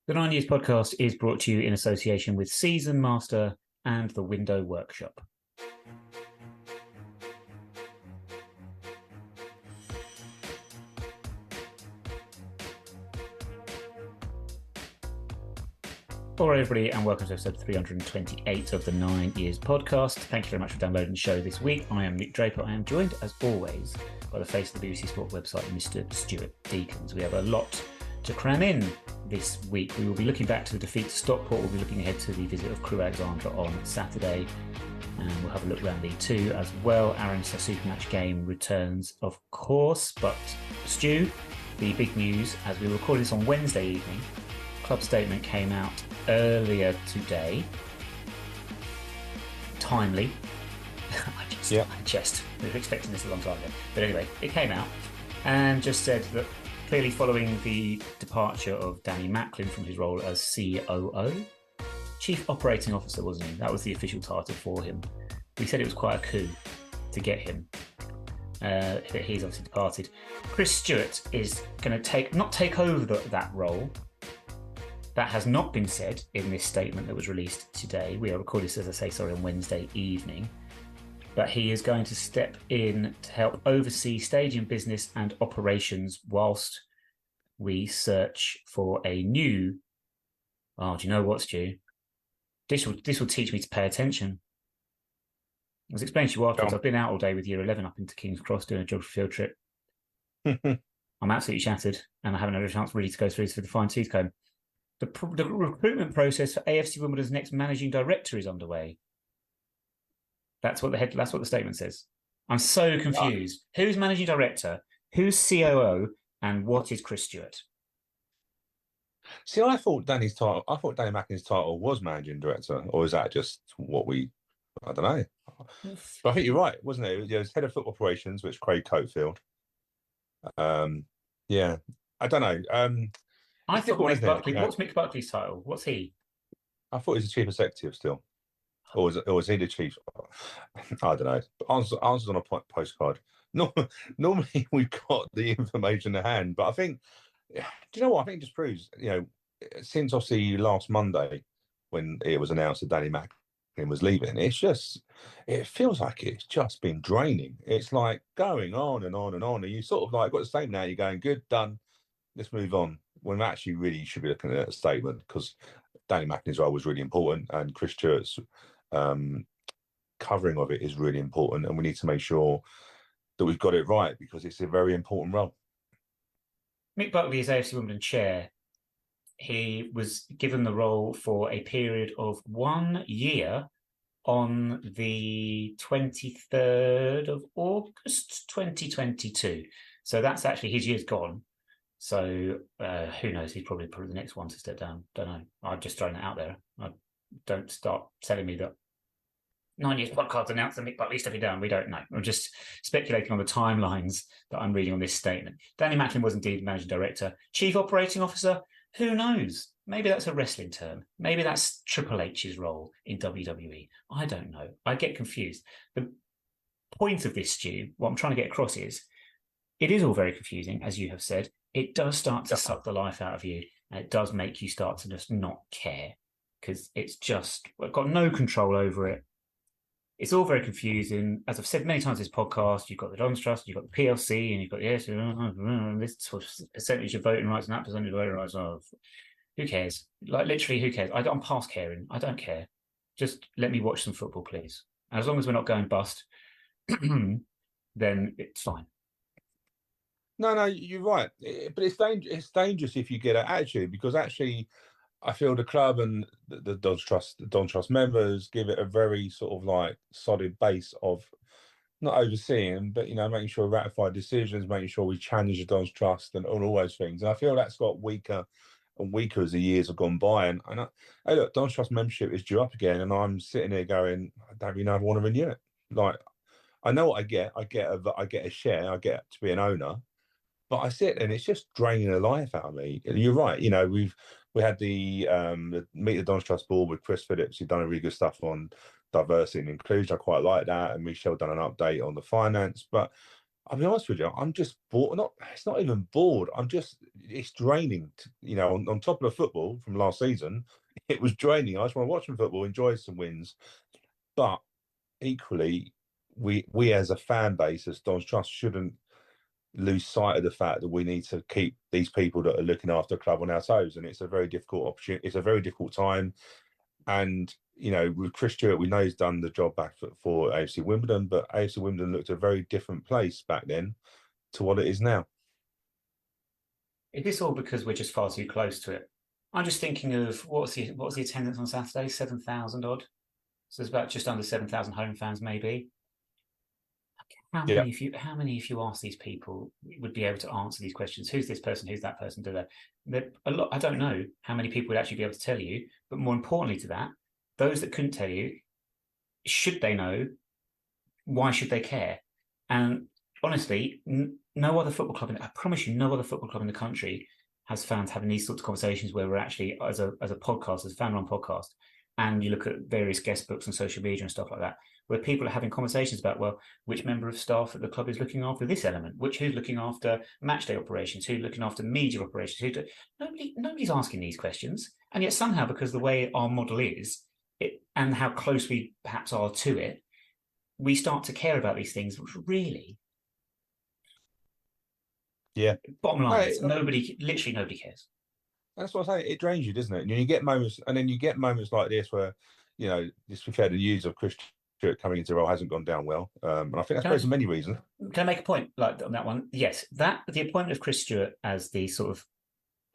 The 9 Years podcast is brought to you in association with Season Master and the Window Workshop. Hello, everybody, and welcome to episode 328 of the 9 Years podcast. Thank you very much for downloading the show this week. I am Nick Draper. I am joined, as always, by the face of the BBC Sport website, Mr. Stewart Deacons. We have a lot to cram in this week. We will be looking back to the defeat to Stockport. We'll be looking ahead to the visit of Crewe Alexandra on Saturday. And we'll have a look around League Two as well. Aaron's Supermatch game returns, of course. But Stu, the big news, as we record this on Wednesday evening, club statement came out earlier today. Timely. We were expecting this a long time ago. But anyway, it came out and just said that clearly following the departure of Danny Macklin from his role as COO, Chief Operating Officer, wasn't he? That was the official title for him. We said it was quite a coup to get him. He's obviously departed. Chris Stewart is going to not take over that role. That has not been said in this statement that was released today. We are recording this, as I say, on Wednesday evening. But he is going to step in to help oversee stadium business and operations whilst we search for a new... Oh, do you know what, Stu? This will teach me to pay attention. I was explaining to you afterwards, I've been out all day with Year 11 up into King's Cross doing a geography field trip. I'm absolutely shattered, and I haven't had a chance really to go through this with a fine-tooth comb. The recruitment process for AFC Wimbledon's next managing director is underway. That's what the statement says. I'm so confused. Who's managing director? Who's COO? And what is Chris Stewart? See, I thought Danny Macklin's title was managing director, or is that just what I don't know. But I think you're right, wasn't it? It was head of football operations, which Craig Coatfield. Yeah, I don't know. I thought Mick Buckley. What's Mick Buckley's title? What's he? I thought he's the chief executive still. Or was he the chief? I don't know. Answers on a postcard. No, normally we've got the information at hand, but I think, do you know what? I think it just proves, since obviously last Monday when it was announced that Danny Macklin was leaving, it feels like it's just been draining. It's like going on and on and on, and you sort of like got the statement now. You're going, good, done. Let's move on. When actually really should be looking at a statement, because Danny Macklin's role was really important, and Chris Stewart's covering of it is really important, and we need to make sure that we've got it right, because it's a very important role. Mick Buckley is AFC Wimbledon chair. He was given the role for a period of 1 year on the 23rd of August 2022. So that's actually, his year's gone. So who knows? He's probably the next one to step down. Don't know. I've just thrown it out there. Don't start telling me that 9 Years podcast announced that Mick Buckley stepping down. We don't know. I'm just speculating on the timelines that I'm reading on this statement. Danny Macklin was indeed managing director. Chief Operating Officer, who knows? Maybe that's a wrestling term. Maybe that's Triple H's role in WWE. I don't know. I get confused. The point of this, Stu, what I'm trying to get across is, it is all very confusing, as you have said. It does start to suck the life out of you, and it does make you start to just not care, because it's just, we've got no control over it. It's all very confusing. As I've said many times in this podcast, you've got the Dons Trust, you've got the PLC, and you've got this sort of percentage of voting rights and that percentage of voting rights. Who cares? Like, literally, who cares? I'm past caring. I don't care. Just let me watch some football, please. And as long as we're not going bust, then it's fine. No, you're right. But it's dangerous if you get an attitude, because actually, I feel the club and the Dons Trust members give it a very sort of like solid base of not overseeing, but making sure we ratify decisions, making sure we challenge the Dons Trust and all those things. And I feel that's got weaker and weaker as the years have gone by. And hey, look, Dons Trust membership is due up again, and I'm sitting here going, I don't really know if I want to renew it. Like, I know what I get. I get a share. I get to be an owner. But I sit and it's just draining the life out of me. You're right. We had the Meet the Dons Trust board with Chris Phillips, who'd done a really good stuff on diversity and inclusion. I quite like that. And Michelle done an update on the finance. But I'll be honest with you, I'm just bored. It's not even bored. It's draining. On top of the football from last season, it was draining. I just want to watch some football, enjoy some wins. But equally, we as a fan base, as Don's Trust, shouldn't lose sight of the fact that we need to keep these people that are looking after the club on our toes. And it's a very difficult opportunity. It's a very difficult time. And, with Chris Stewart, we know he's done the job back for AFC Wimbledon, but AFC Wimbledon looked a very different place back then to what it is now. Is this all because we're just far too close to it? I'm just thinking of what's the attendance on Saturday? 7,000 odd. So it's about just under 7,000 home fans, maybe. How many, if you ask these people, would be able to answer these questions? Who's this person? Who's that person? A lot. I don't know how many people would actually be able to tell you. But more importantly to that, those that couldn't tell you, should they know? Why should they care? And honestly, no other football club, I promise you, no other football club in the country has fans having these sorts of conversations where we're actually, as a podcast, as a fan-run podcast, and you look at various guest books on social media and stuff like that, where people are having conversations about, well, which member of staff at the club is looking after this element, who's looking after match day operations, who's looking after media operations, nobody's asking these questions. And yet somehow, because the way our model is, and how close we perhaps are to it, we start to care about these things, which really, bottom line is literally nobody cares. That's what I'm saying. It drains you, doesn't it? And you get moments, like this where, just to be fair, the news of Chris Stewart coming into the role hasn't gone down well, and I think that's for many reasons. Can I make a point like on that one? Yes, the appointment of Chris Stewart as the sort of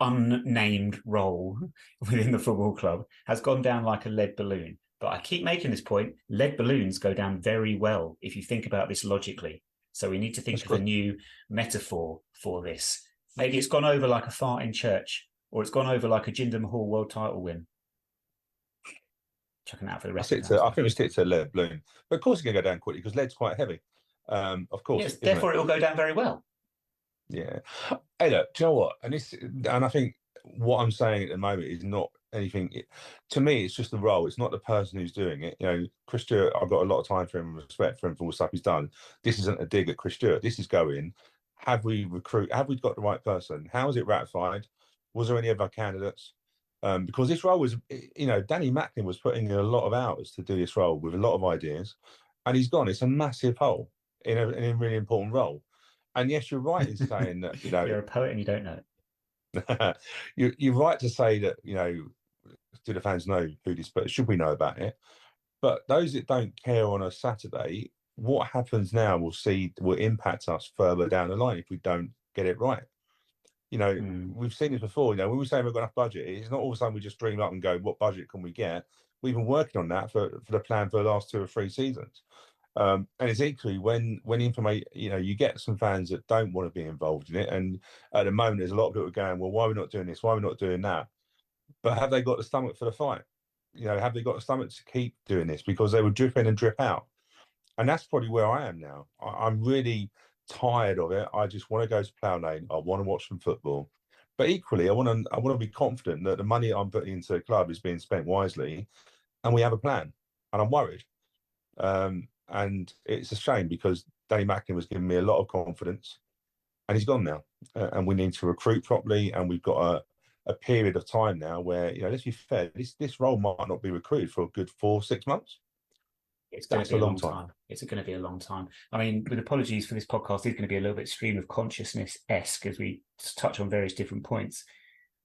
unnamed role within the football club has gone down like a lead balloon. But I keep making this point: lead balloons go down very well if you think about this logically. So we need to think of a new metaphor for this. Maybe it's gone over like a fart in church, or it's gone over like a Jinder Mahal world title win. Chucking out for the rest. I think we stick to lead balloon, but of course it's going to go down quickly because lead's quite heavy. Of course, yes, therefore it will go down very well. Yeah. Hey, look, do you know what? And I think what I'm saying at the moment is not anything. To me, it's just the role. It's not the person who's doing it. Chris Stewart, I've got a lot of time for him and respect for him for all the stuff he's done. This isn't a dig at Chris Stewart. This is going, have we got the right person? How is it ratified? Was there any other candidates? Because this role was, Danny Macklin was putting in a lot of hours to do this role with a lot of ideas, and he's gone. It's a massive hole in a really important role. And yes, you're right in saying that, you're a poet and you don't know it. You're right to say that, do the fans know who this, but should we know about it? But those that don't care on a Saturday, what happens now will impact us further down the line if we don't get it right. We've seen this before. When we say we've got enough budget, it's not all of a sudden we just dream up and go, what budget can we get? We've been working on that for the plan for the last 2 or 3 seasons. And it's equally when information, you get some fans that don't want to be involved in it. And at the moment, there's a lot of people going, well, why are we not doing this? Why are we not doing that? But have they got the stomach for the fight? Have they got the stomach to keep doing this? Because they will drip in and drip out. And that's probably where I am now. I'm really tired of it. I just want to go to Plough Lane. I want to watch some football. But equally, I want to be confident that the money I'm putting into the club is being spent wisely and we have a plan. And I'm worried. And it's a shame because Danny Macklin was giving me a lot of confidence and he's gone now. And we need to recruit properly. And we've got a period of time now where, let's be fair, this role might not be recruited for a good 4-6 months. It's going to be a long time. It's going to be a long time. I mean, with apologies for this podcast, it's going to be a little bit stream of consciousness-esque as we touch on various different points.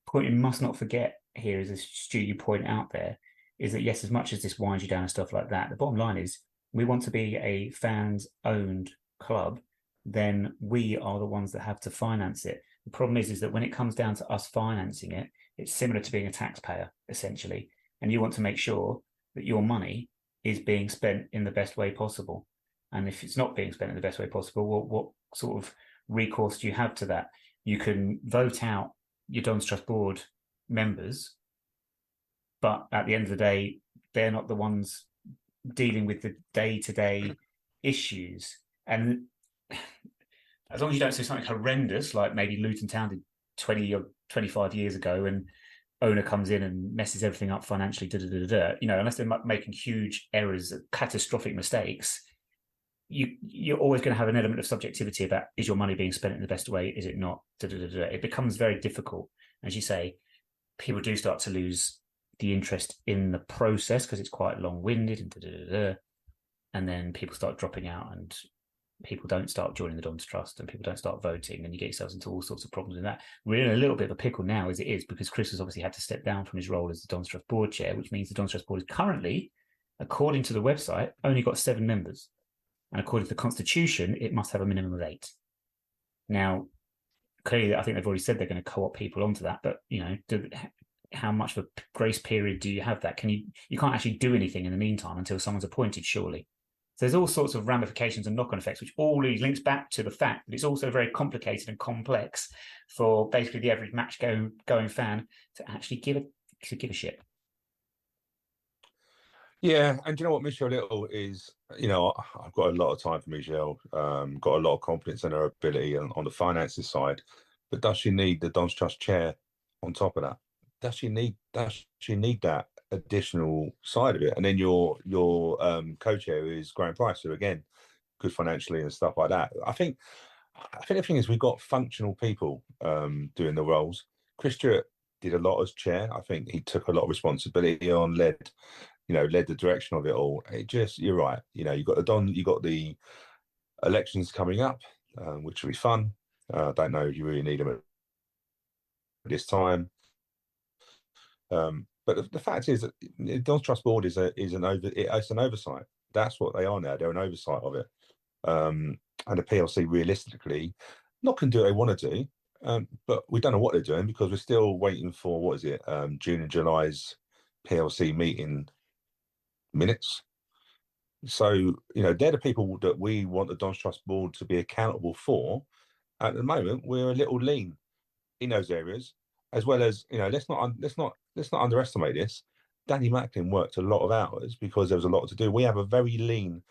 Point you must not forget here is, as Stu, you point out there, is that yes, as much as this winds you down and stuff like that, the bottom line is we want to be a fans-owned club, then we are the ones that have to finance it. The problem is that when it comes down to us financing it, it's similar to being a taxpayer, essentially. And you want to make sure that your money is being spent in the best way possible. And if it's not being spent in the best way possible, what sort of recourse do you have to that? You can vote out your Don's Trust Board members, but at the end of the day, they're not the ones dealing with the day-to-day issues. And as long as you don't say something horrendous, like maybe Luton Town did 20 or 25 years ago, and owner comes in and messes everything up financially, unless they're making huge errors, catastrophic mistakes, you're always going to have an element of subjectivity about, is your money being spent in the best way? Is it not? It becomes very difficult. As you say, people do start to lose the interest in the process because it's quite long-winded and then people start dropping out and people don't start joining the Dons Trust and people don't start voting, and you get yourselves into all sorts of problems with that. We're in a little bit of a pickle now as it is, because Chris has obviously had to step down from his role as the Dons Trust board chair, which means the Dons Trust board is currently, according to the website, only got 7 members. And according to the constitution, it must have a minimum of 8. Now, clearly, I think they've already said they're going to co-opt people onto that, but how much of a grace period do you have that? You can't actually do anything in the meantime until someone's appointed, surely. So there's all sorts of ramifications and knock-on effects, which all really links back to the fact that it's also very complicated and complex for basically the average match-going fan to actually give a shit. Yeah, and you know what, Michelle Little is, I've got a lot of time for Michelle, got a lot of confidence in her ability on the finances side, but does she need the Dons Trust chair on top of that? Does she need that additional side of it? And then your co-chair is Graham Price, who again, good financially and stuff like that. I think the thing is we've got functional people doing the roles. Chris Stewart did a lot as chair. I think he took a lot of responsibility on, led the direction of it all. You're right. You've got the elections coming up, which will be fun. Don't know if you really need them at this time. But the fact is that the Dons Trust Board is an oversight. That's what they are now. They're an oversight of it. And the PLC realistically not can do what they want to do, but we don't know what they're doing because we're still waiting for June and July's PLC meeting minutes. So they're the people that we want the Dons Trust Board to be accountable for. At the moment, we're a little lean in those areas, as well as let's not underestimate this. Danny Macklin worked a lot of hours because there was a lot to do. We have a very lean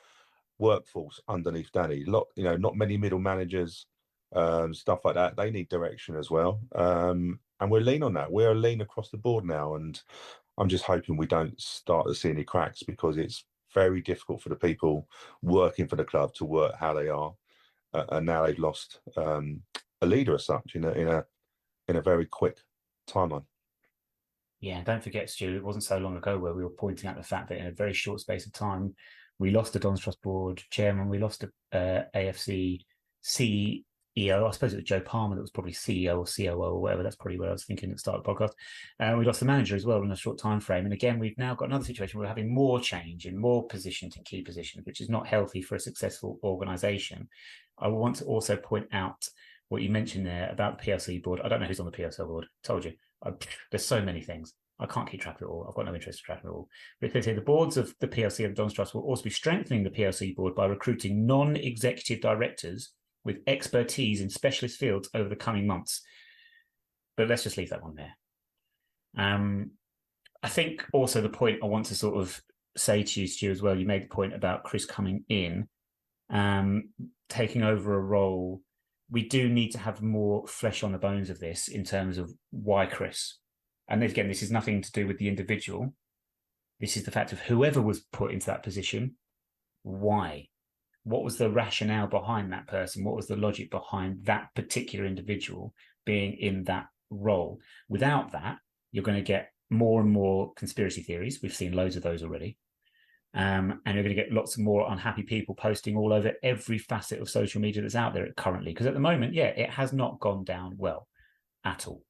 workforce underneath Danny. Not many middle managers, stuff like that. They need direction as well, and we're lean on that. We're lean across the board now, and I'm just hoping we don't start to see any cracks because it's very difficult for the people working for the club to work how they are, and now they've lost a leader as such in a very quick timeline. Yeah, don't forget, Stu, it wasn't so long ago where we were pointing out the fact that in a very short space of time, we lost the Dons Trust Board chairman, we lost the AFC CEO. I suppose it was Joe Palmer that was probably CEO or COO or whatever. That's probably what I was thinking at the start of the podcast. We lost the manager as well in a short time frame. And again, we've now got another situation where we're having more change in more positions in key positions, which is not healthy for a successful organisation. I want to also point out what you mentioned there about the PLC board. I don't know who's on the PLC board. Told you. There's so many things. I can't keep track of it all. I've got no interest in tracking it all. But it says here, the boards of the PLC and the Dons Trust will also be strengthening the PLC board by recruiting non-executive directors with expertise in specialist fields over the coming months. But let's just leave that one there. I think also the point I want to sort of say to you, Stu, as well, you made the point about Chris coming in, taking over a role. We do need to have more flesh on the bones of this in terms of why Chris. And again, this is nothing to do with the individual. This is the fact of whoever was put into that position, why? What was the rationale behind that person? What was the logic behind that particular individual being in that role? Without that, you're going to get more and more conspiracy theories. We've seen loads of those already. And you're going to get lots of more unhappy people posting all over every facet of social media that's out there currently. Because at the moment, it has not gone down well at all.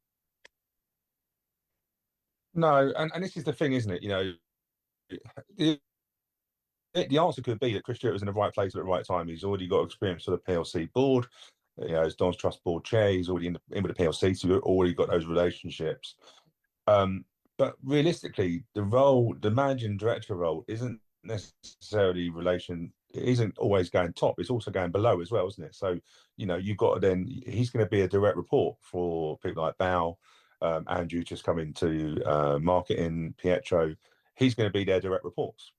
No, and this is the thing, isn't it? The answer could be that Chris Stewart was in the right place at the right time. He's already got experience for the PLC board. As Dons Trust board chair, he's already in with the PLC, so we've already got those relationships. But realistically, the managing director role isn't necessarily it isn't always going top. It's also going below as well, isn't it? So, you've got he's going to be a direct report for people like Bao, Andrew just coming to marketing, Pietro. He's going to be their direct reports.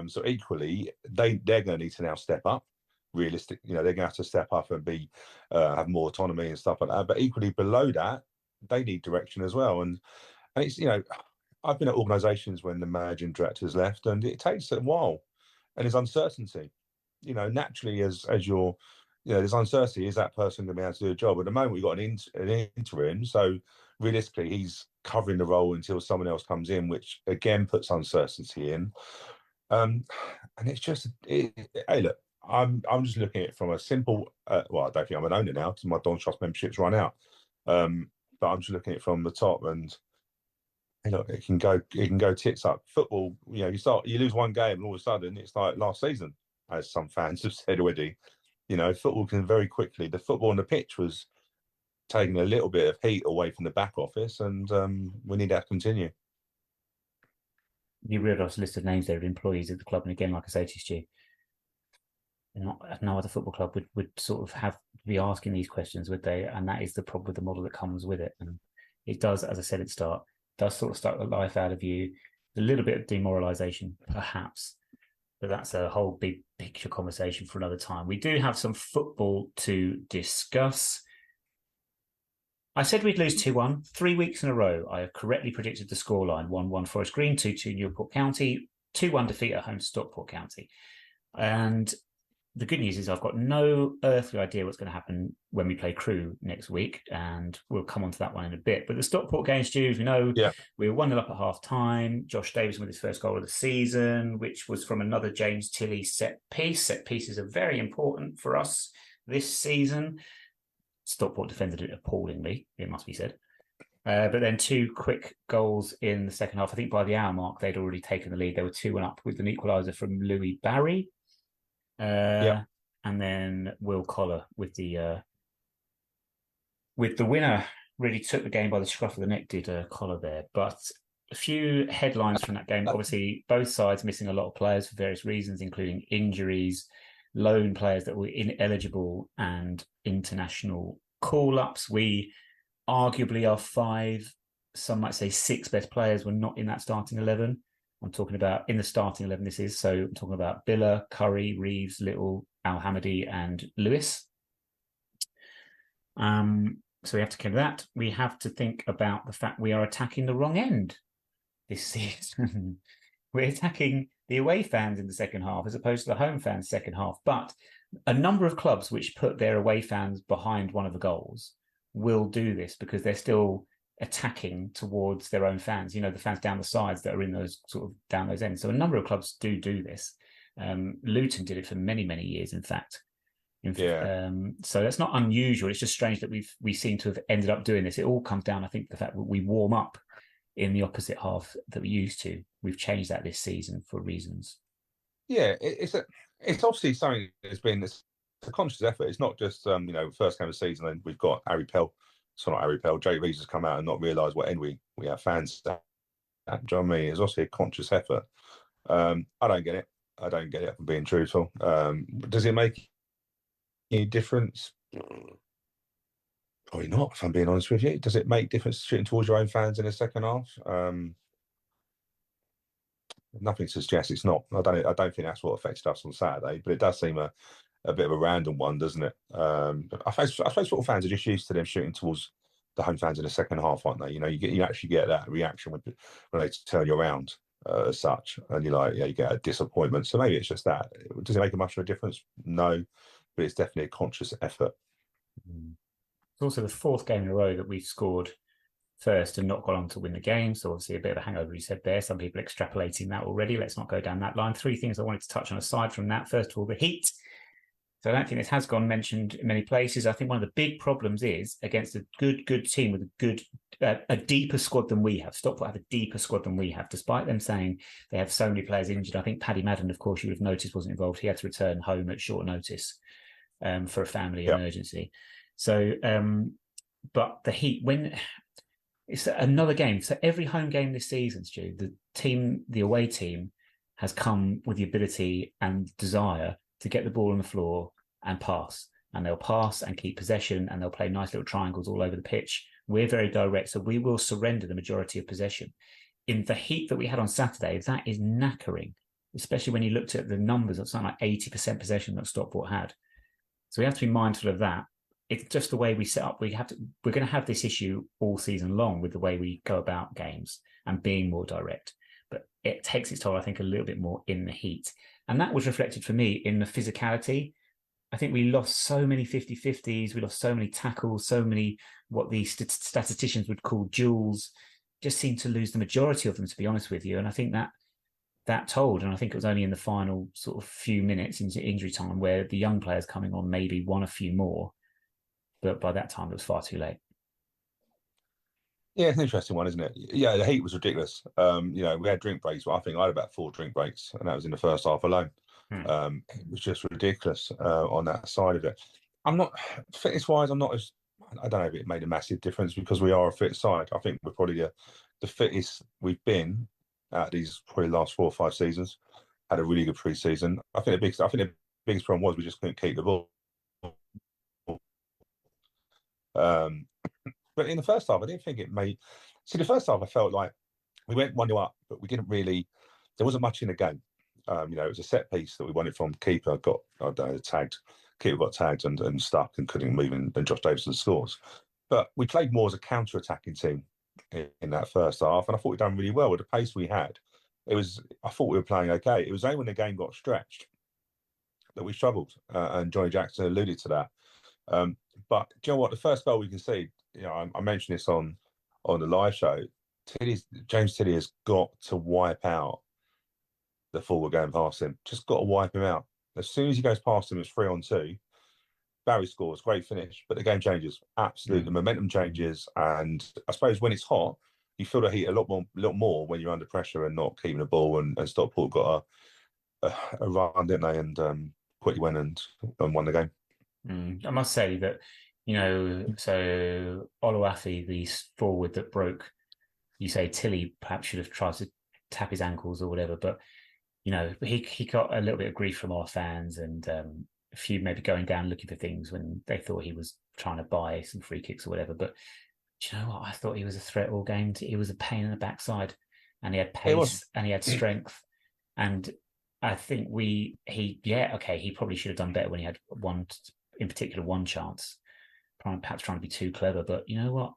So equally, they're going to need to now step up. Realistic, they're going to have to step up and have more autonomy and stuff like that. But equally below that, they need direction as well. And it's I've been at organisations when the managing director's left, and it takes a while, and there's uncertainty. naturally as you're, there's uncertainty. Is that person going to be able to do a job? At the moment, we've got an interim, so realistically, he's covering the role until someone else comes in, which again puts uncertainty in. And it's just, hey, look, I'm just looking at it from a simple. Well, I don't think I'm an owner now because my Don Trust membership's run out. But I'm just looking at it from the top, and look, it can go tits up. Football, you lose one game, and all of a sudden it's like last season, as some fans have said already. Football can very quickly. The football on the pitch was taking a little bit of heat away from the back office, and we need that to continue. You read off a list of names there of employees of the club, and again, like I say to you, Stu, no other football club would sort of be asking these questions, would they? And that is the problem with the model that comes with it. And it does, as I said at the start, does sort of start the life out of you. A little bit of demoralisation, perhaps, but that's a whole big picture conversation for another time. We do have some football to discuss. I said we'd lose 2-1 3 weeks in a row. I have correctly predicted the scoreline: 1-1 Forest Green, 2-2 Newport County, 2-1 defeat at home to Stockport County. And the good news is I've got no earthly idea what's going to happen when we play Crewe next week, and we'll come on to that one in a bit. But the Stockport game, Stu, we know we were 1-0 up at half-time. Josh Davison with his first goal of the season, which was from another James Tilley set piece. Set pieces are very important for us this season. Stockport defended it appallingly, it must be said. But then 2 quick goals in the second half. I think by the hour mark, they'd already taken the lead. They were 2-1 up with an equaliser from Louis Barry. And then Will Collar with the winner. Really took the game by the scruff of the neck, did Collar there. But a few headlines from that game. Obviously, both sides missing a lot of players for various reasons, including injuries, loan players that were ineligible, and international call-ups. We arguably are 5, some might say 6 best players were not in that starting 11. I'm talking about in the starting 11 this is. So I'm talking about Billa, Curry, Reeves, Little, Al-Hamadi and Lewis. So we have to cover that. We have to think about the fact we are attacking the wrong end this season. We're attacking the away fans in the second half as opposed to the home fans second half. But a number of clubs which put their away fans behind one of the goals will do this because they're still attacking towards their own fans, the fans down the sides that are in those sort of down those ends. So a number of clubs do this. Luton did it for many, many years, in fact. So that's not unusual. It's just strange that we seem to have ended up doing this. It all comes down, I think, to the fact that we warm up in the opposite half that we used to. We've changed that this season for reasons. Yeah, it's obviously something that's been a conscious effort. It's not just first game of the season and we've got Harry Pell. It's not Harry Pell. Jay Reeves has come out and not realised what end we have fans at. Do you know what I mean? It's also a conscious effort. I don't get it. If I'm being truthful. Does it make any difference? Probably not, if I'm being honest with you. Does it make difference shooting towards your own fans in the second half? Nothing suggests it's not. I don't think that's what affected us on Saturday, but it does seem a bit of a random one, doesn't it? I suppose football fans are just used to them shooting towards the home fans in the second half, aren't they? You actually get that reaction when they turn you around as such, and you're like, you get a disappointment. So maybe it's just that. Does it make much of a difference? No, but it's definitely a conscious effort. It's also the 4th game in a row that we've scored first and not gone on to win the game. So obviously a bit of a hangover, you said there. Some people extrapolating that already. Let's not go down that line. 3 things I wanted to touch on aside from that. First of all, the heat. So I don't think this has gone mentioned in many places. I think one of the big problems is against a good team with a deeper squad than we have. Stockport have a deeper squad than we have, despite them saying they have so many players injured. I think Paddy Madden, of course, you would have noticed wasn't involved. He had to return home at short notice for a family emergency. So, but the heat, when it's another game. So every home game this season, Stu, the away team has come with the ability and desire to get the ball on the floor and pass. And they'll pass and keep possession and they'll play nice little triangles all over the pitch. We're very direct, so we will surrender the majority of possession. In the heat that we had on Saturday, that is knackering, especially when you looked at the numbers of something like 80% possession that Stockport had. So we have to be mindful of that. It's just the way we set up. We're going to have this issue all season long with the way we go about games and being more direct. But it takes its toll, I think, a little bit more in the heat. And that was reflected for me in the physicality. I think we lost so many 50-50s, we lost so many tackles, so many what the statisticians would call duels, just seemed to lose the majority of them, to be honest with you. And I think that told, and I think it was only in the final sort of few minutes into injury time where the young players coming on maybe won a few more, but by that time it was far too late. Yeah, it's an interesting one, isn't it? Yeah, the heat was ridiculous. You know, we had drink breaks, but I think I had about 4 drink breaks, and that was in the first half alone. It was just ridiculous on that side of it. I'm not fitness wise. I'm not as I don't know if it made a massive difference because we are a fit side. I think we're probably the fittest we've been out of these probably last 4 or 5 seasons. Had a really good pre-season. I think the biggest problem was we just couldn't keep the ball. But in the first half, I didn't think it made. See, the first half, I felt like we went 1-0 up, but we didn't really. There wasn't much in the game. You know, it was a set piece that we wanted from keeper. Got I don't know, tagged. Keeper got tagged and stuck and couldn't move. And Josh Davidson scores. But we played more as a counter-attacking team in that first half, and I thought we'd done really well with the pace we had. I thought we were playing okay. It was only when the game got stretched that we struggled, and Johnny Jackson alluded to that. But do you know what? The first goal we conceded, you know, I mentioned this on the live show. James Tilley has got to wipe out the forward going past him. Just got to wipe him out. As soon as he goes past him, it's 3-on-2. Barry scores, great finish, but the game changes. Absolutely, the momentum changes, and I suppose when it's hot, you feel the heat a lot more when you're under pressure and not keeping the ball. And Stockport got a run, didn't they? And quickly went and won the game. I must say that, you know, so Oluwafi, the forward that broke, you say Tilley perhaps should have tried to tap his ankles or whatever, but you know, he got a little bit of grief from our fans and a few maybe going down looking for things when they thought he was trying to buy some free kicks or whatever. But do you know what? I thought he was a threat all game. He was a pain in the backside, and he had pace and he had strength. And I think he probably should have done better when he had one chance. Perhaps trying to be too clever, but you know what?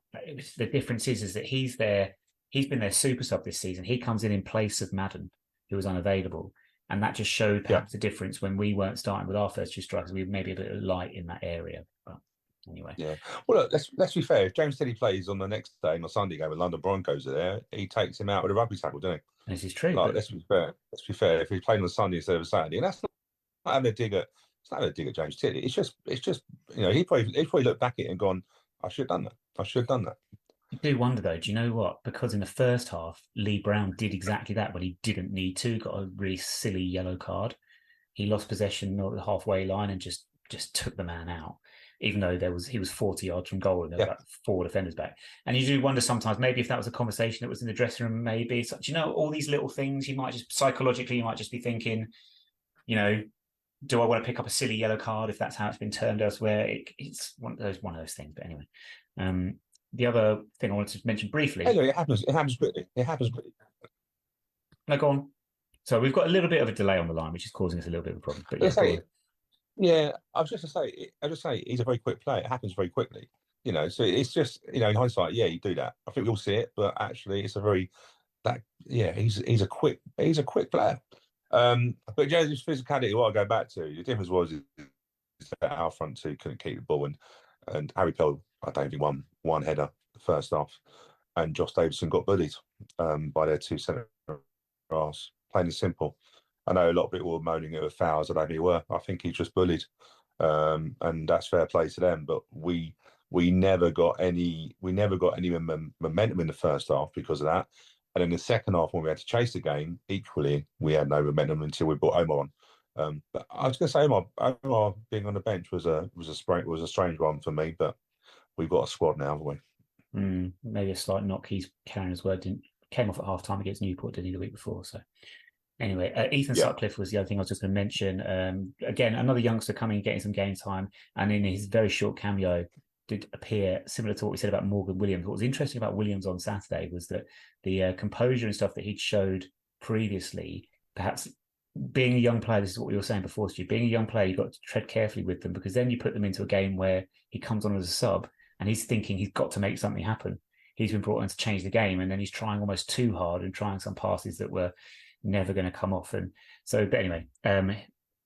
The difference is that he's been their super sub this season. He comes in place of Madden, who was unavailable. And that just showed perhaps the difference when we weren't starting with our first 2 strikers. We were maybe a bit light in that area. But anyway. Yeah. Well, look, let's be fair. If James Tilley plays on the next day, on a Sunday game with London Broncos are there, he takes him out with a rugby tackle, doesn't he? This is true. Like, let's be fair. Let's be fair. If he's playing on a Sunday instead of a Saturday, and that's not having a dig at James Tilley. It's just you know, he probably looked back at it and gone, I should have done that. I do wonder though, do you know what? Because in the first half, Lee Brown did exactly that when he didn't need to, got a really silly yellow card. He lost possession at the halfway line and just took the man out, even though he was 40 yards from goal and there were like 4 defenders back. And you do wonder sometimes, maybe if that was a conversation that was in the dressing room, maybe it's like, you know, all these little things you might just psychologically, you might just be thinking, you know, do I want to pick up a silly yellow card if that's how it's been turned elsewhere? It's one of those things. But anyway, the other thing I wanted to mention briefly. Anyway, it happens quickly. No, go on. So we've got a little bit of a delay on the line, which is causing us a little bit of a problem. But I was just to say, he's a very quick player. It happens very quickly. You know, so it's just, you know, in hindsight, yeah, you do that. I think we all see it, but actually, it's a very he's a quick player. But Joseph's physicality, what I go back to, the difference was that our front 2 couldn't keep the ball, and Harry Pell, I don't think won one header the first half, and Josh Davidson got bullied by their 2 centre halves. Plain and simple. I know a lot of people were moaning it were fouls. I don't think they were. I think he's just bullied, and that's fair play to them. But we never got any momentum in the first half because of that. And in the second half, when we had to chase the game, equally, we had no momentum until we brought Omar on. But I was going to say, Omar being on the bench was a strange one for me. But we've got a squad now, haven't we? Maybe a slight knock. He's carrying his word. Came off at half time against Newport, didn't he, the week before? So anyway, Ethan Sutcliffe was the other thing I was just going to mention. Again, another youngster coming, getting some game time, and in his very short cameo, did appear similar to what we said about Morgan Williams. What was interesting about Williams on Saturday was that the composure and stuff that he'd showed previously, perhaps being a young player, this is what we were saying before, Stu, being a young player, you've got to tread carefully with them, because then you put them into a game where he comes on as a sub and he's thinking he's got to make something happen. he's been brought in to change the game, and then he's trying almost too hard and trying some passes that were never going to come off. And so, but anyway,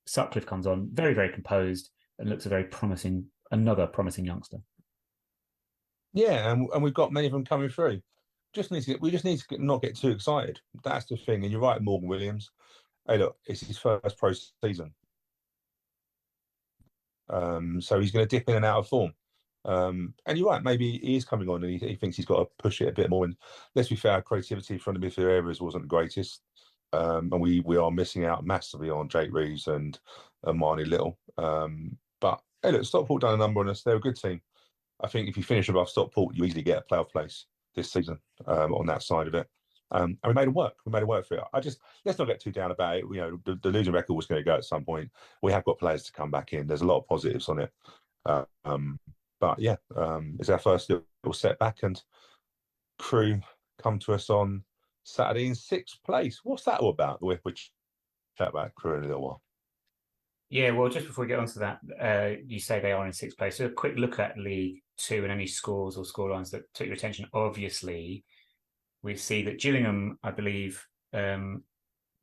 Sutcliffe comes on very, very composed and looks another promising youngster. Yeah, and we've got many of them coming through. We just need to not get too excited. That's the thing. And you're right, Morgan Williams. Hey, look, it's his first pro season. So he's going to dip in and out of form. And you're right, maybe he is coming on and he thinks he's got to push it a bit more. And let's be fair, our creativity from the midfield areas wasn't the greatest. And we are missing out massively on Jake Reeves and Marnie Little. But hey, look, Stockport done a number on us. They're a good team. I think if you finish above Stockport, you easily get a playoff place this season on that side of it. And we made it work. We made it work for it. Let's not get too down about it. You know, the losing record was going to go at some point. We have got players to come back in. There's a lot of positives on it. But yeah, it's our first little setback, and Crew come to us on Saturday in 6th place. What's that all about? We'll chat about Crew in a little while. Yeah, well, just before we get onto that, you say they are in 6th place. So a quick look at League Two and any scores or scorelines that took your attention. Obviously, we see that Gillingham, I believe,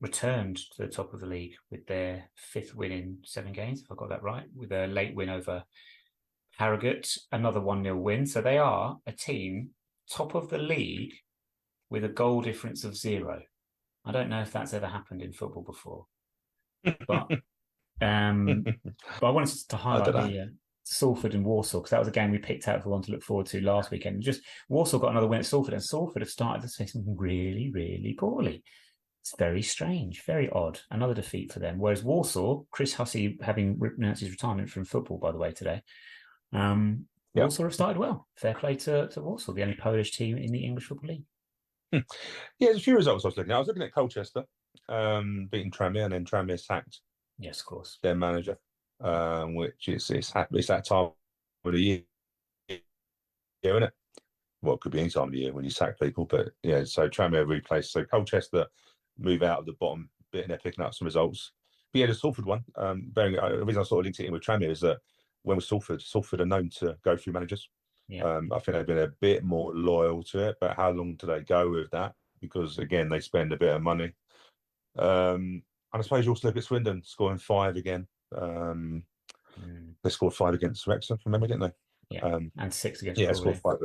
returned to the top of the league with their 5th win in 7 games, if I got that right, with a late win over Harrogate, another 1-0 win. So they are a team top of the league with a goal difference of 0. I don't know if that's ever happened in football before, but I wanted to highlight the Salford and Walsall, because that was a game we picked out for one to look forward to last weekend. Just Walsall got another win at Salford, and Salford have started the season really, really poorly. It's very strange, very odd. Another defeat for them. Whereas Walsall, Chris Hussey having announced his retirement from football, by the way, today. Walsall have started well. Fair play to Walsall, the only Polish team in the English Football League. Yeah, there's a few results I was looking at. I was looking at Colchester beating Tranmere, and then Tranmere sacked. Yes, of course. Their manager, which it's that time of the year, isn't it? Well, it could be any time of the year when you sack people, but yeah. So Tranmere replaced. So Colchester move out of the bottom bit, and they're picking up some results. But yeah, the Salford one. The reason I sort of linked it in with Tranmere is that when with Salford are known to go through managers. Yeah. I think they've been a bit more loyal to it, but how long do they go with that? Because again, they spend a bit of money. And I suppose you also look at Swindon scoring 5 again. They scored 5 against Wrexham from memory, didn't they? Yeah, and 6 against. Yeah, scored 5.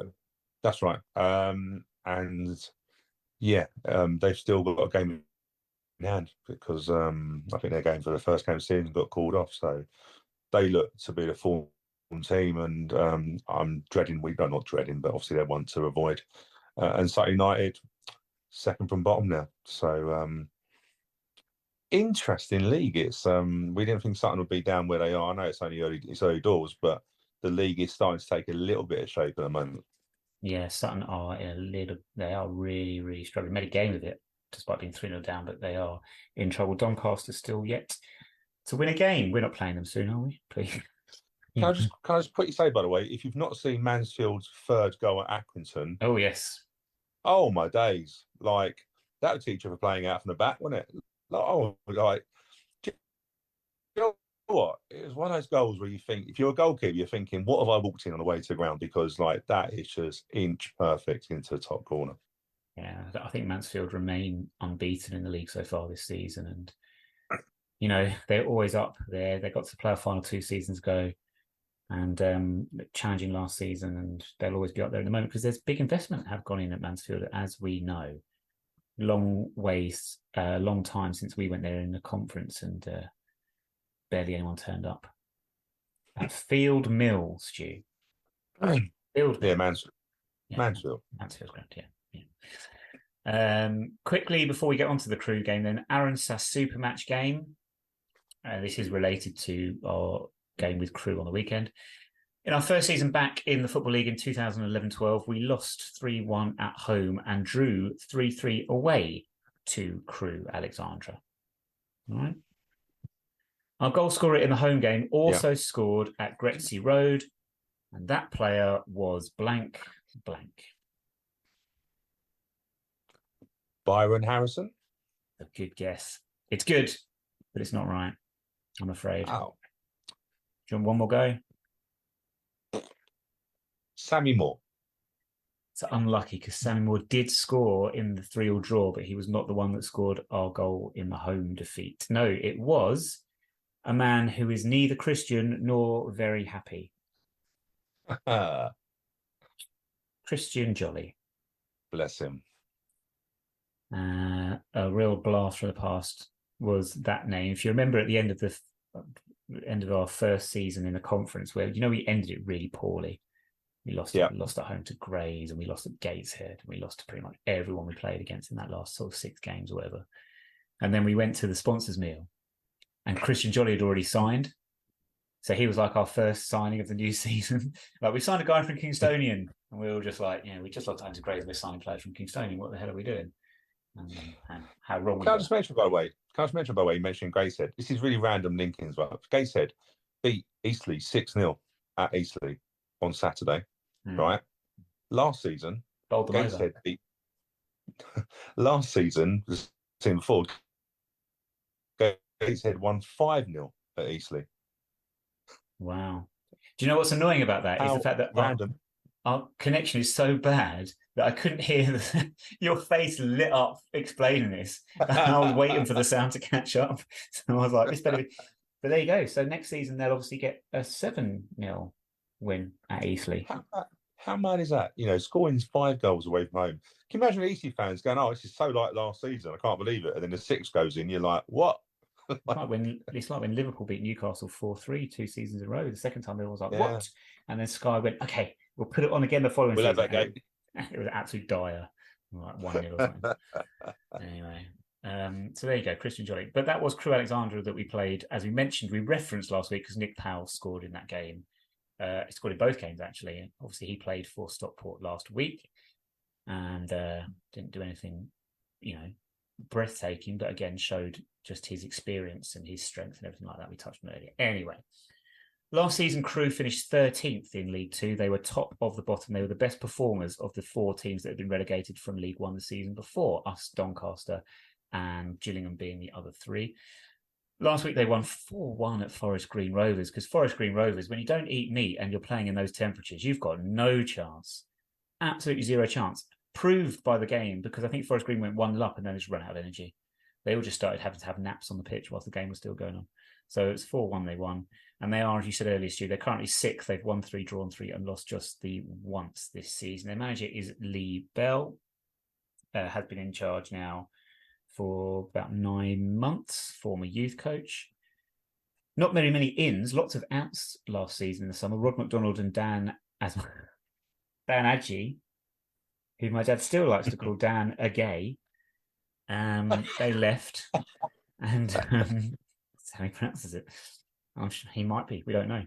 That's right. And yeah, they've still got a game in hand because I think their game for the first game of the season got called off. So they look to be the form team, and I'm dreading. Not dreading, but obviously they're one to avoid. And Sutton United, second from bottom now. So interesting league. It's we didn't think Sutton would be down where they are. I know it's early doors, but the league is starting to take a little bit of shape at the moment. Yeah, Sutton are they are really, really struggling. Made a game of it despite being 3-0 down, but they are in trouble. Doncaster still yet to win a game. We're not playing them soon, are we? Please. Can I just quickly say, by the way, if you've not seen Mansfield's 3rd goal at Accrington, oh yes, oh my days, like that would teach you for playing out from the back, wouldn't it? Like, you know what? It was one of those goals where you think, if you're a goalkeeper, you're thinking, what have I walked in on the way to the ground? Because like that is just inch perfect into the top corner. Yeah, I think Mansfield remain unbeaten in the league so far this season, and you know they're always up there. They got to play a final 2 seasons ago, and challenging last season, and they'll always be up there at the moment because there's big investment have gone in at Mansfield, as we know. Long time since we went there in the conference, and barely anyone turned up. At Field Mill, Stu. Field Mill. Yeah, Mansfield. Yeah, Mansfield's ground, yeah. Quickly, before we get on to the Crew game, then Aaron Sass Super Match game. This is related to our game with Crew on the weekend. In our first season back in the Football League in 2011-12, we lost 3-1 at home and drew 3-3 away to Crew Alexandra. All right. Our goal scorer in the home game also scored at Gretzey Road, and that player was blank. Byron Harrison. A good guess. It's good, but it's not right, I'm afraid. Oh. Do you want one more go? Sammy Moore. So unlucky because Sammy Moore did score in the 3-3 draw, but he was not the one that scored our goal in the home defeat. No, it was a man who is neither Christian nor very happy. Christian Jolly. Bless him. A real blast from the past was that name. If you remember at the end of our first season in the conference, where we ended it really poorly. We lost at home to Grays, and we lost at Gateshead, and we lost to pretty much everyone we played against in that last sort of 6 games or whatever. And then we went to the sponsors meal, and Christian Jolly had already signed. So he was like our first signing of the new season. Like, we signed a guy from Kingstonian, and we were all just like, we just lost home to Grays, we're signing players from Kingstonian. What the hell are we doing? And how wrong we Can I were. just mention, by the way, you mentioned Gateshead. This is really random linking as well. Gateshead beat Eastleigh 6-0 at Eastleigh on Saturday, right? Last season, Gateshead beat... Last season, the season before, Gateshead won 5-0 at Eastleigh. Wow. Do you know what's annoying about that? Is the fact that our connection is so bad that I couldn't hear your face lit up explaining this. I was waiting for the sound to catch up. So I was like, this better be... But there you go. So next season, they'll obviously get a 7-0 win at Eastleigh. How mad is that? Scoring 5 goals away from home. Can you imagine Eastleigh fans going, this is so like last season, I can't believe it. And then the 6 goes in, you're like, what? It's like when Liverpool beat Newcastle 4-3 2 seasons in a row. The second time, everyone was like, what? And then Sky went, okay, we'll put it on again the following season. Have that game. It was absolute dire, like 1-0 or something. Anyway, so there you go, Christian Jolly. But that was Crewe Alexandra that we played. As we mentioned, we referenced last week because Nick Powell scored in that game. He scored in both games, actually. Obviously, he played for Stockport last week and didn't do anything, breathtaking, but again, showed just his experience and his strength and everything like that we touched on earlier. Anyway, last season, Crewe finished 13th in League Two. They were top of the bottom. They were the best performers of the 4 teams that had been relegated from League One the season before, us, Doncaster, and Gillingham being the other 3. Last week, they won 4-1 at Forest Green Rovers, because Forest Green Rovers, when you don't eat meat and you're playing in those temperatures, you've got no chance. Absolutely zero chance. Proved by the game, because I think Forest Green went 1-0 up and then just run out of energy. They all just started having to have naps on the pitch whilst the game was still going on. So it's 4-1 they won. And they are, as you said earlier, Stu, they're currently 6th. They've won 3, drawn 3, and lost just the once this season. Their manager is Lee Bell, has been in charge now for about 9 months, former youth coach. Not many ins, lots of outs last season in the summer. Rod McDonald and Dan Adji, who my dad still likes to call Dan Agay, they left. And that's how he pronounces it. I'm sure he might be, we don't know.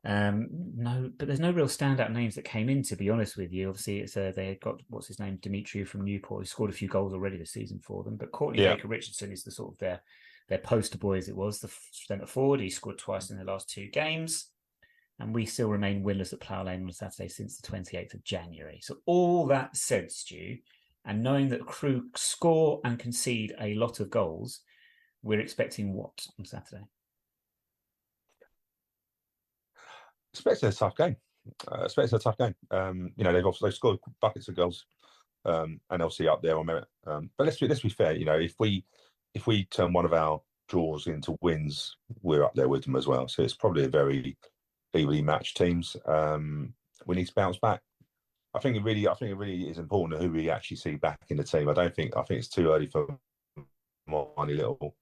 No, but there's no real standout names that came in, to be honest with you. Obviously, it's they got, what's his name, Demetriou from Newport, who scored a few goals already this season for them. But Courtney Baker Richardson is the sort of their poster boy, as it was, the centre forward. He scored twice in the last 2 games. And we still remain winless at Plough Lane on Saturday since the 28th of January. So all that said, Stu, and knowing that Crewe score and concede a lot of goals, we're expecting what on Saturday? Expecting a tough game. They've scored buckets of goals, and obviously up there on merit. But let's be fair. If we turn one of our draws into wins, we're up there with them as well. So it's probably a very evenly matched teams. We need to bounce back. I think it really is important who we actually see back in the team. I think it's too early for Marnie Little.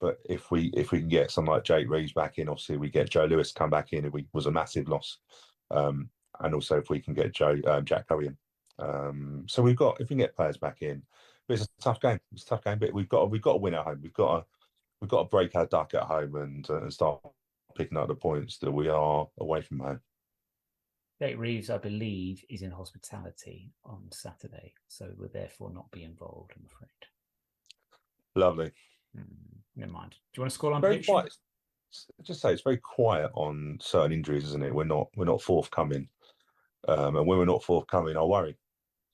But if we can get someone like Jake Reeves back in, obviously we get Joe Lewis to come back in. It was a massive loss. And also if we can get Jack Curry in. So if we can get players back in, but it's a tough game. It's a tough game, but we've got to win at home. We've got to break our duck at home and start picking up the points that we are away from home. Jake Reeves, I believe, is in hospitality on Saturday, so will therefore not be involved, I'm afraid. Lovely. Never mind. Do you want to scoreline prediction? Quiet. Just say it's very quiet on certain injuries, isn't it? We're not forthcoming, and when we're not forthcoming, I worry,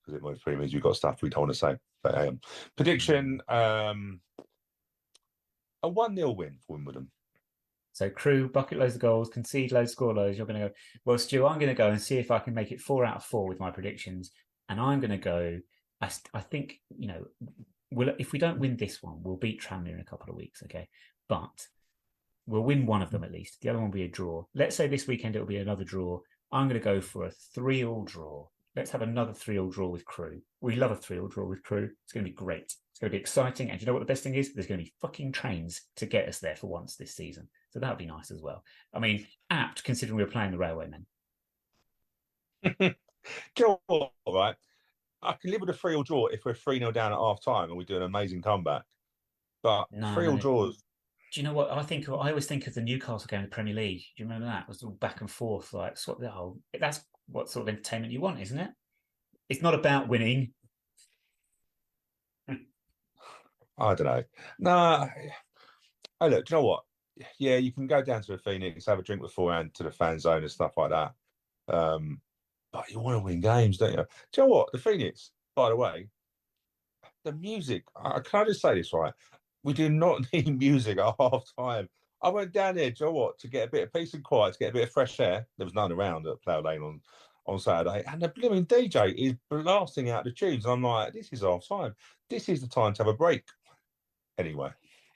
because it most probably means we've got stuff we don't want to say. But prediction: a 1-0 win for Wimbledon. So Crew, bucket loads of goals, concede loads, score loads. You're going to go, well, Stu, I'm going to go and see if I can make it 4 out of 4 with my predictions. And I'm going to go, I think, if we don't win this one, we'll beat Tranmere in a couple of weeks, okay? But we'll win one of them at least. The other one will be a draw. Let's say this weekend it'll be another draw. I'm going to go for a 3-3 draw. Let's have another 3-3 draw with Crew. We love a 3-3 draw with Crew. It's going to be great. It's going to be exciting. And you know what the best thing is? There's going to be fucking trains to get us there for once this season. So that would be nice as well. I mean, apt considering we were playing the Railwaymen. Do you know what, right? I can live with a 3-3 draw if we're 3-0 down at half time and we do an amazing comeback. But 3-3 draws. Do you know what I always think of the Newcastle game in the Premier League. Do you remember that? It was all back and forth, like that's what sort of entertainment you want, isn't it? It's not about winning. I don't know. Nah. Hey, look, do you know what? Yeah, you can go down to the Phoenix, have a drink beforehand to the fan zone and stuff like that. But you want to win games, don't you? Do you know what? The Phoenix, by the way, the music, can I just say this, right? We do not need music at half time. I went down there, do you know what, to get a bit of peace and quiet, to get a bit of fresh air. There was none around at Plough Lane on Saturday. And the blooming DJ is blasting out the tunes. And I'm like, this is half time. This is the time to have a break. Anyway.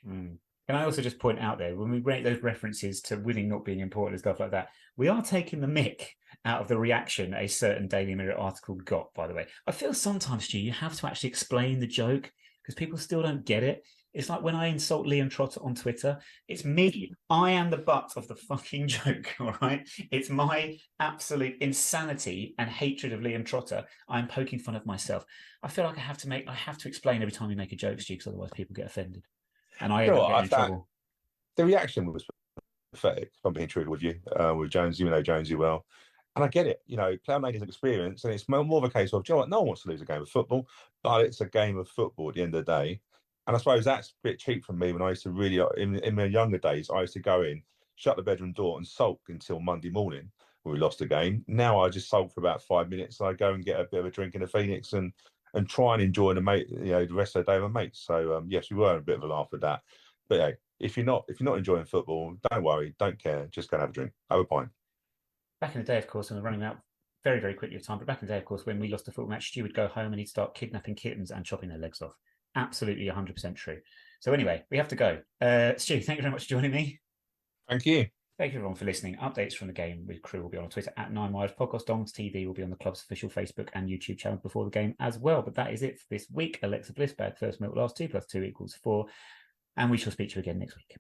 Can I also just point out there, when we make those references to winning not being important and stuff like that, we are taking the mick out of the reaction a certain Daily Mirror article got, by the way. I feel sometimes, Stu, you have to actually explain the joke because people still don't get it. It's like when I insult Liam Trotter on Twitter, it's me. I am the butt of the fucking joke, all right? It's my absolute insanity and hatred of Liam Trotter. I'm poking fun of myself. I feel like I have to explain every time we make a joke, Stu, because otherwise people get offended. And I end up getting in trouble. The reaction was pathetic, if I'm being true with you, with Jonesy, you know Jonesy well. And I get it, Plough Lane is an experience, and it's more of a case of, do you know what, no one wants to lose a game of football, but it's a game of football at the end of the day. And I suppose that's a bit cheap from me when I used to really, in my younger days, I used to go in, shut the bedroom door and sulk until Monday morning when we lost a game. Now I just sulk for about 5 minutes and I go and get a bit of a drink in the Phoenix and try and enjoy the rest of the day with my mates. So yes, we were a bit of a laugh at that. But yeah, if you're not enjoying football, don't worry, don't care, just go and have a drink, have a pint. Back in the day, of course, and we're running out very, very quickly of time, but back in the day, of course, when we lost a football match, Stu would go home and he'd start kidnapping kittens and chopping their legs off. Absolutely 100% true. So anyway, we have to go. Stu, thank you very much for joining me. Thank you. Thank you everyone for listening. Updates from the game with Crew will be on Twitter at 9Wires. Podcast Dongs TV will be on the club's official Facebook and YouTube channel before the game as well. But that is it for this week. Alexa Bliss, bad first milk, last 2 + 2 = 4. And we shall speak to you again next week.